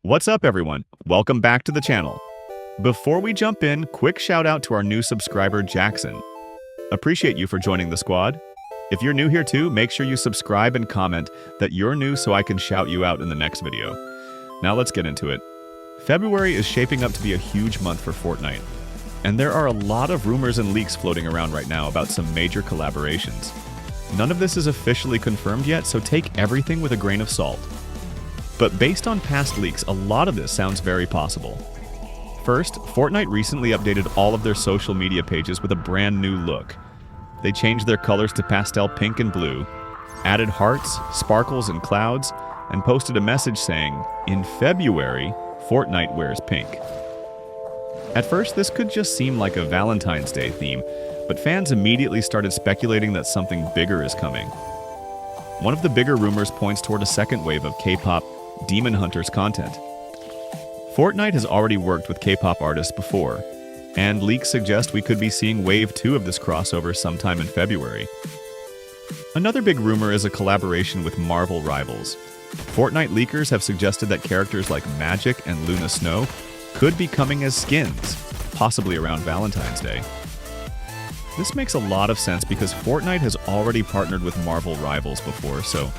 What's up, everyone? Welcome back to the channel. Before we jump in, quick shout out to our new subscriber, Jackson. Appreciate you for joining the squad. If you're new here too, make sure you subscribe and comment that you're new so I can shout you out in the next video. Now let's get into it. February is shaping up to be a huge month for Fortnite, and there are a lot of rumors and leaks floating around right now about some major collaborations. None of this is officially confirmed yet, so take everything with a grain of salt. But based on past leaks, a lot of this sounds very possible. First, Fortnite recently updated all of their social media pages with a brand new look. They changed their colors to pastel pink and blue, added hearts, sparkles, and clouds, and posted a message saying, "In February, Fortnite wears pink." At first, this could just seem like a Valentine's Day theme, but fans immediately started speculating that something bigger is coming. One of the bigger rumors points toward a second wave of K-pop Demon Hunters content. Fortnite has already worked with K-pop artists before, and leaks suggest we could be seeing Wave 2 of this crossover sometime in February. Another big rumor is a collaboration with Marvel rivals. Fortnite leakers have suggested that characters like Magic and Luna Snow could be coming as skins, possibly around Valentine's Day. This makes a lot of sense because Fortnite has already partnered with Marvel rivals before, so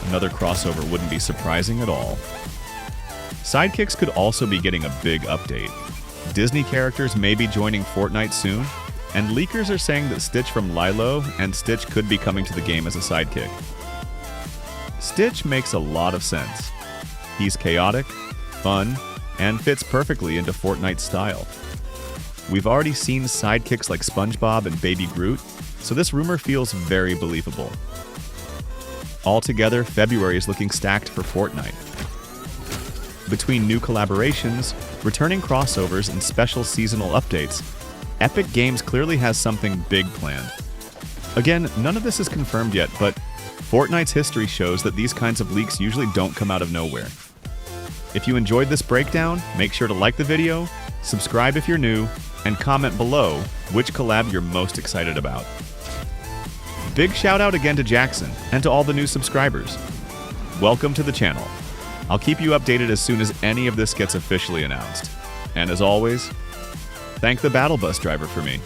another crossover wouldn't be surprising at all. Sidekicks could also be getting a big update. Disney characters may be joining Fortnite soon, and leakers are saying that Stitch from Lilo and Stitch could be coming to the game as a sidekick. Stitch makes a lot of sense. He's chaotic, fun, and fits perfectly into Fortnite's style. We've already seen sidekicks like SpongeBob and Baby Groot, so this rumor feels very believable. Altogether, February is looking stacked for Fortnite. Between new collaborations, returning crossovers, and special seasonal updates, Epic Games clearly has something big planned. Again, none of this is confirmed yet, but Fortnite's history shows that these kinds of leaks usually don't come out of nowhere. If you enjoyed this breakdown, make sure to like the video, subscribe if you're new, and comment below which collab you're most excited about. Big shout out again to Jackson and to all the new subscribers. Welcome to the channel. I'll keep you updated as soon as any of this gets officially announced. And as always, thank the battle bus driver for me.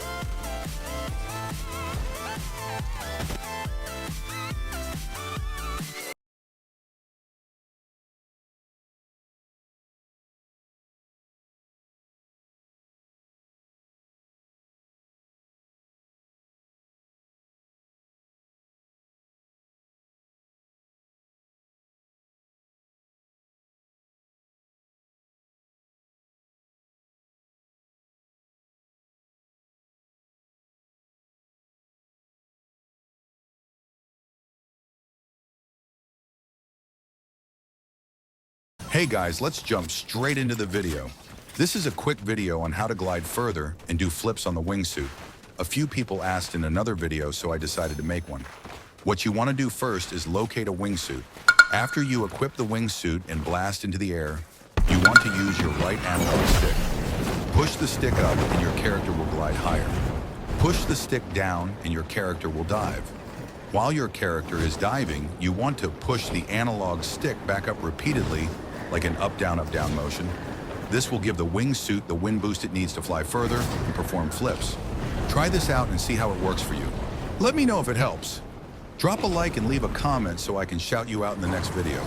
Hey guys, let's jump straight into the video. This is a quick video on how to glide further and do flips on the wingsuit. A few people asked in another video, so I decided to make one. What you want to do first is locate a wingsuit. After you equip the wingsuit and blast into the air, you want to use your right analog stick. Push the stick up and your character will glide higher. Push the stick down and your character will dive. While your character is diving, you want to push the analog stick back up repeatedly, like an up-down motion. This will give the wingsuit the wind boost it needs to fly further and perform flips. Try this out and see how it works for you. Let me know if it helps. Drop a like and leave a comment so I can shout you out in the next video.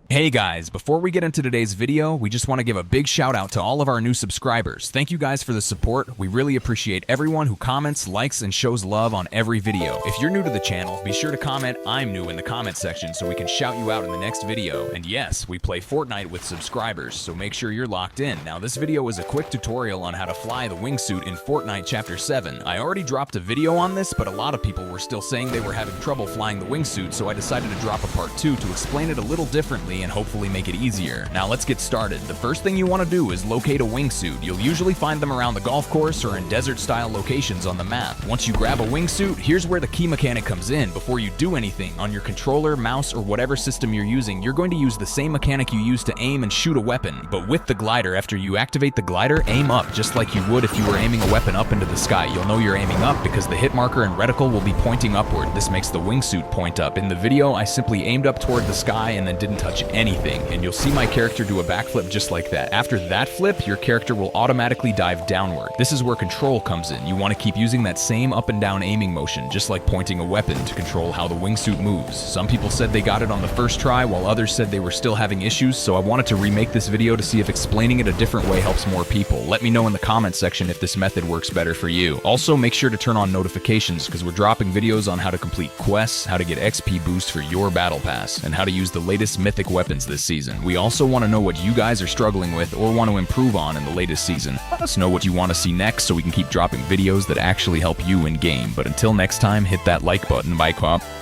Hey guys, before we get into today's video, we just want to give a big shout out to all of our new subscribers. Thank you guys for the support. We really appreciate everyone who comments, likes, and shows love on every video. If you're new to the channel, be sure to comment "I'm new" in the comment section so we can shout you out in the next video. And yes, we play Fortnite with subscribers, so make sure you're locked in. Now this video is a quick tutorial on how to fly the wingsuit in Fortnite Chapter 7. I already dropped a video on this, but a lot of people were still saying they were having trouble flying the wingsuit, so I decided to drop a part 2 to explain it a little differently and and hopefully make it easier. Now let's get started. The first thing you want to do is locate a wingsuit. You'll usually find them around the golf course or in desert-style locations on the map. Once you grab a wingsuit, here's where the key mechanic comes in. Before you do anything, on your controller, mouse, or whatever system you're using, you're going to use the same mechanic you use to aim and shoot a weapon, but with the glider. After you activate the glider, aim up, just like you would if you were aiming a weapon up into the sky. You'll know you're aiming up because the hit marker and reticle will be pointing upward. This makes the wingsuit point up. In the video, I simply aimed up toward the sky and then didn't touch anything, and you'll see my character do a backflip just like that. After that flip, your character will automatically dive downward. This is where control comes in. You want to keep using that same up and down aiming motion, just like pointing a weapon, to control how the wingsuit moves. Some people said they got it on the first try, while others said they were still having issues, so I wanted to remake this video to see if explaining it a different way helps more people. Let me know in the comment section if this method works better for you. Also, make sure to turn on notifications because we're dropping videos on how to complete quests, how to get XP boost for your battle pass, and how to use the latest mythic weapons this season. We also want to know what you guys are struggling with or want to improve on in the latest season. Let us know what you want to see next so we can keep dropping videos that actually help you in game. But until next time, hit that like button,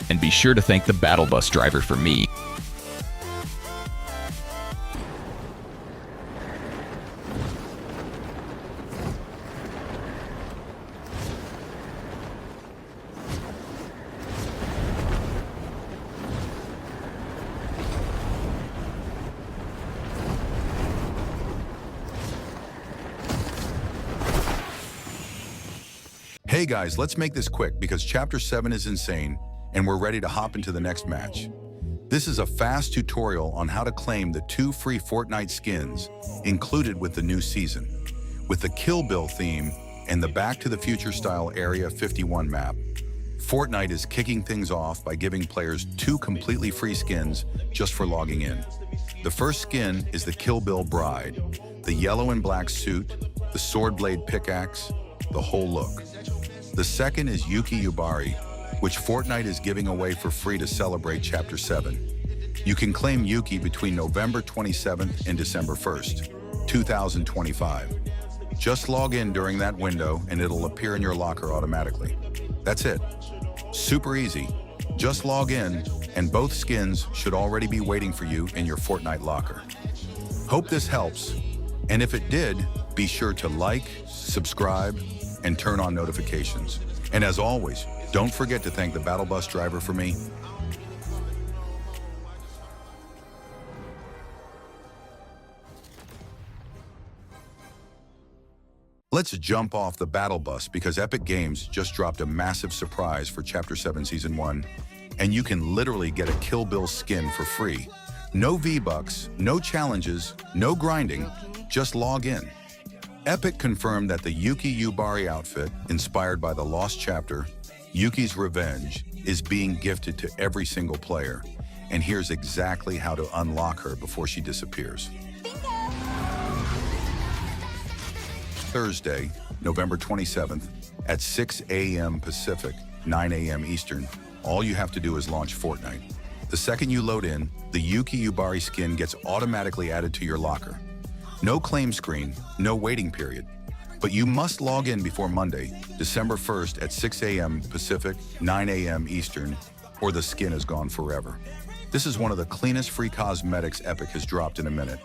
and be sure to thank the battle bus driver for me. Hey guys, let's make this quick because Chapter 7 is insane and we're ready to hop into the next match. This is a fast tutorial on how to claim the 2 free Fortnite skins included with the new season. With the Kill Bill theme and the Back to the Future style Area 51 map, Fortnite is kicking things off by giving players 2 completely free skins just for logging in. The first skin is the Kill Bill Bride, the yellow and black suit, the sword blade pickaxe, the whole look. The second is Yuki Yubari, which Fortnite is giving away for free to celebrate Chapter 7. You can claim Yuki between November 27th and December 1st, 2025. Just log in during that window and it'll appear in your locker automatically. That's it. Super easy. Just log in and both skins should already be waiting for you in your Fortnite locker. Hope this helps, and if it did, be sure to like, subscribe, and turn on notifications. And as always, don't forget to thank the battle bus driver for me. Let's jump off the battle bus because Epic Games just dropped a massive surprise for Chapter 7 Season 1, and you can literally get a Kill Bill skin for free. No V-Bucks, no challenges, no grinding, just log in. Epic confirmed that the Yuki Yubari outfit, inspired by the Lost Chapter, Yuki's Revenge, is being gifted to every single player. And here's exactly how to unlock her before she disappears. Thursday, November 27th, at 6 a.m. Pacific, 9 a.m. Eastern, all you have to do is launch Fortnite. The second you load in, the Yuki Yubari skin gets automatically added to your locker. No claim screen, no waiting period. But you must log in before Monday, December 1st at 6 a.m. Pacific, 9 a.m. Eastern, or the skin is gone forever. This is one of the cleanest free cosmetics Epic has dropped in a minute.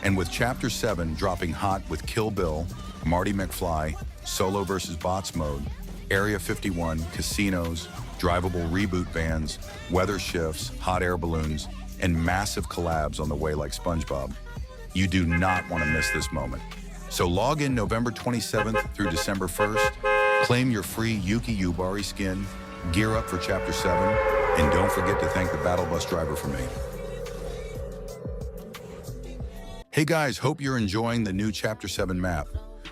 And with Chapter 7 dropping hot with Kill Bill, Marty McFly, Solo vs. Bots mode, Area 51, casinos, drivable reboot vans, weather shifts, hot air balloons, and massive collabs on the way like SpongeBob, you do not want to miss this moment. So log in November 27th through December 1st, claim your free Yuki Yubari skin, gear up for Chapter 7, and don't forget to thank the battle bus driver for me. Hey guys, hope you're enjoying the new Chapter 7 map.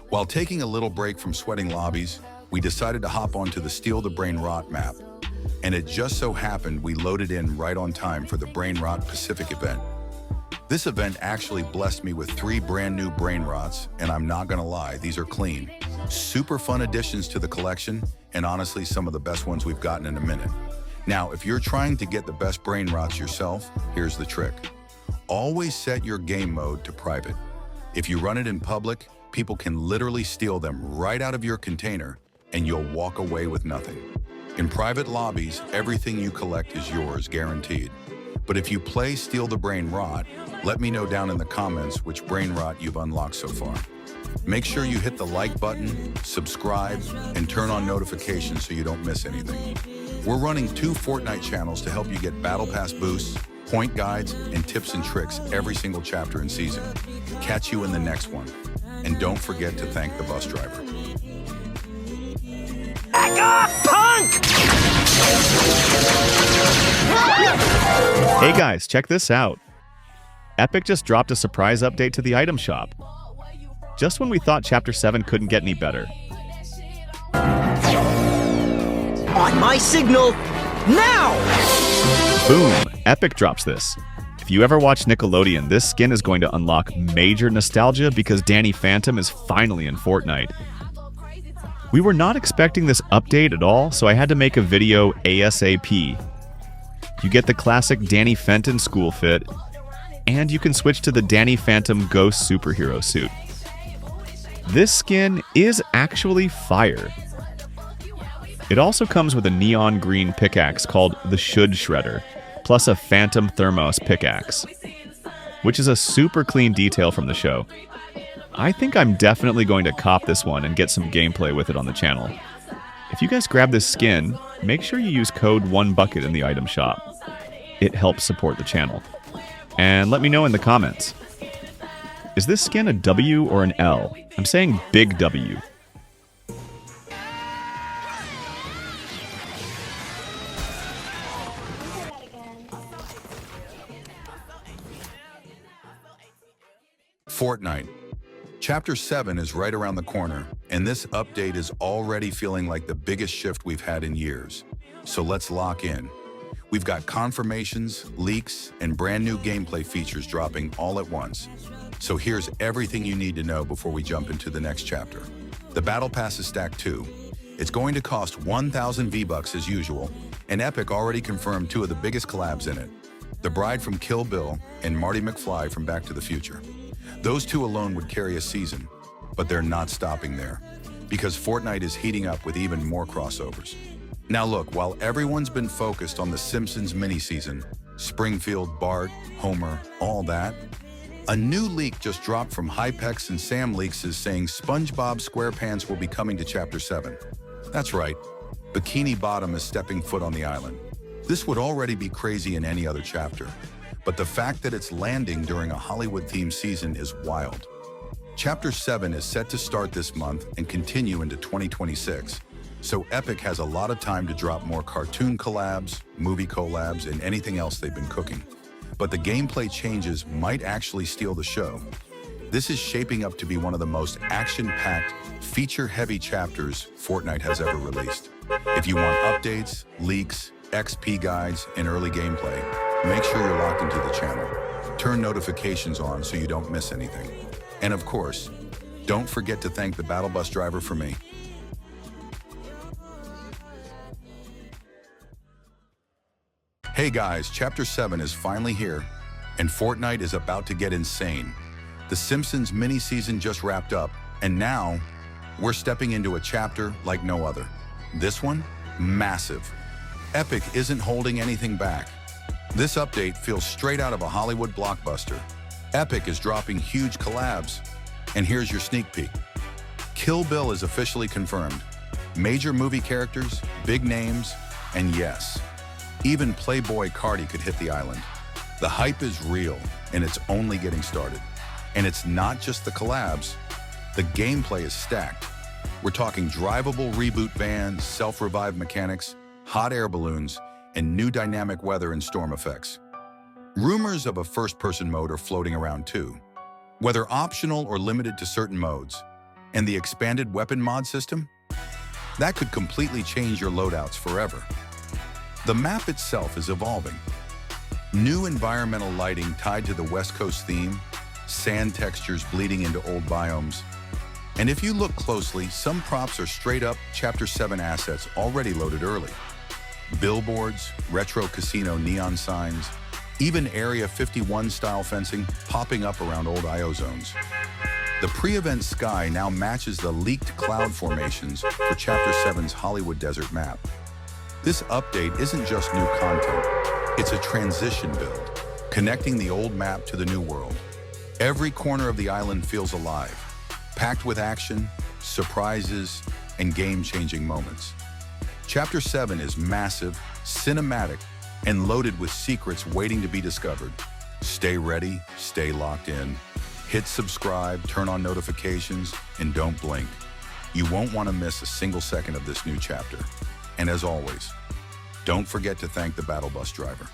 While taking a little break from sweating lobbies, we decided to hop onto the Steal the Brain Rot map. And it just so happened we loaded in right on time for the Brain Rot Pacific event. This event actually blessed me with 3 brand new Brain Rots, and I'm not gonna lie, these are clean. Super fun additions to the collection, and honestly, some of the best ones we've gotten in a minute. Now, if you're trying to get the best Brain Rots yourself, here's the trick. Always set your game mode to private. If you run it in public, people can literally steal them right out of your container, and you'll walk away with nothing. In private lobbies, everything you collect is yours, guaranteed. But if you play Steal the Brain Rot, let me know down in the comments which brain rot you've unlocked so far. Make sure you hit the like button, subscribe, and turn on notifications so you don't miss anything. We're running 2 Fortnite channels to help you get Battle Pass boosts, point guides, and tips and tricks every single chapter and season. Catch you in the next one. And don't forget to thank the bus driver. Back off, punk! Hey guys, check this out. Epic just dropped a surprise update to the item shop. Just when we thought Chapter 7 couldn't get any better. On my signal, now! Boom! Epic drops this. If you ever watch Nickelodeon, this skin is going to unlock major nostalgia because Danny Phantom is finally in Fortnite. We were not expecting this update at all, so I had to make a video ASAP. You get the classic Danny Fenton school fit, and you can switch to the Danny Phantom Ghost superhero suit. This skin is actually fire. It also comes with a neon green pickaxe called the Should Shredder, plus a Phantom Thermos pickaxe, which is a super clean detail from the show. I think I'm definitely going to cop this one and get some gameplay with it on the channel. If you guys grab this skin, make sure you use code 1Bucket in the item shop. It helps support the channel. And let me know in the comments. Is this skin a W or an L? I'm saying big W. Fortnite. Chapter 7 is right around the corner, and this update is already feeling like the biggest shift we've had in years. So let's lock in. We've got confirmations, leaks, and brand new gameplay features dropping all at once. So here's everything you need to know before we jump into the next chapter. The Battle Pass is stacked too. It's going to cost 1,000 V-Bucks as usual, and Epic already confirmed 2 of the biggest collabs in it. The Bride from Kill Bill and Marty McFly from Back to the Future. Those 2 alone would carry a season, but they're not stopping there, because Fortnite is heating up with even more crossovers. Now look, while everyone's been focused on the Simpsons mini-season, Springfield, Bart, Homer, all that, a new leak just dropped from Hypex and Sam Leaks is saying SpongeBob SquarePants will be coming to Chapter 7. That's right, Bikini Bottom is stepping foot on the island. This would already be crazy in any other chapter, but the fact that it's landing during a Hollywood-themed season is wild. Chapter 7 is set to start this month and continue into 2026, so Epic has a lot of time to drop more cartoon collabs, movie collabs, and anything else they've been cooking. But the gameplay changes might actually steal the show. This is shaping up to be one of the most action-packed, feature-heavy chapters Fortnite has ever released. If you want updates, leaks, XP guides, and early gameplay, make sure you're locked into the channel. Turn notifications on so you don't miss anything. And of course, don't forget to thank the battle bus driver for me. Hey guys, Chapter 7 is finally here, and Fortnite is about to get insane. The Simpsons mini-season just wrapped up, and now we're stepping into a chapter like no other. This one, massive. Epic isn't holding anything back. This update feels straight out of a Hollywood blockbuster. Epic is dropping huge collabs. And here's your sneak peek. Kill Bill is officially confirmed. Major movie characters, big names, and yes, even Playboy Cardi could hit the island. The hype is real, and it's only getting started. And it's not just the collabs. The gameplay is stacked. We're talking drivable reboot vans, self-revive mechanics, hot air balloons, and new dynamic weather and storm effects. Rumors of a first-person mode are floating around too, whether optional or limited to certain modes. And the expanded weapon mod system? That could completely change your loadouts forever. The map itself is evolving. New environmental lighting tied to the West Coast theme, sand textures bleeding into old biomes. And if you look closely, some props are straight-up Chapter 7 assets already loaded early. Billboards, retro casino neon signs, even Area 51-style fencing popping up around old IO zones. The pre-event sky now matches the leaked cloud formations for Chapter 7's Hollywood desert map. This update isn't just new content, It's a transition build, connecting the old map to the new world. Every corner of the island feels alive, packed with action, surprises, and game-changing moments. Chapter 7 is massive, cinematic, and loaded with secrets waiting to be discovered. Stay ready, stay locked in. Hit subscribe, turn on notifications, and don't blink. You won't want to miss a single second of this new chapter. And as always, don't forget to thank the battle bus driver.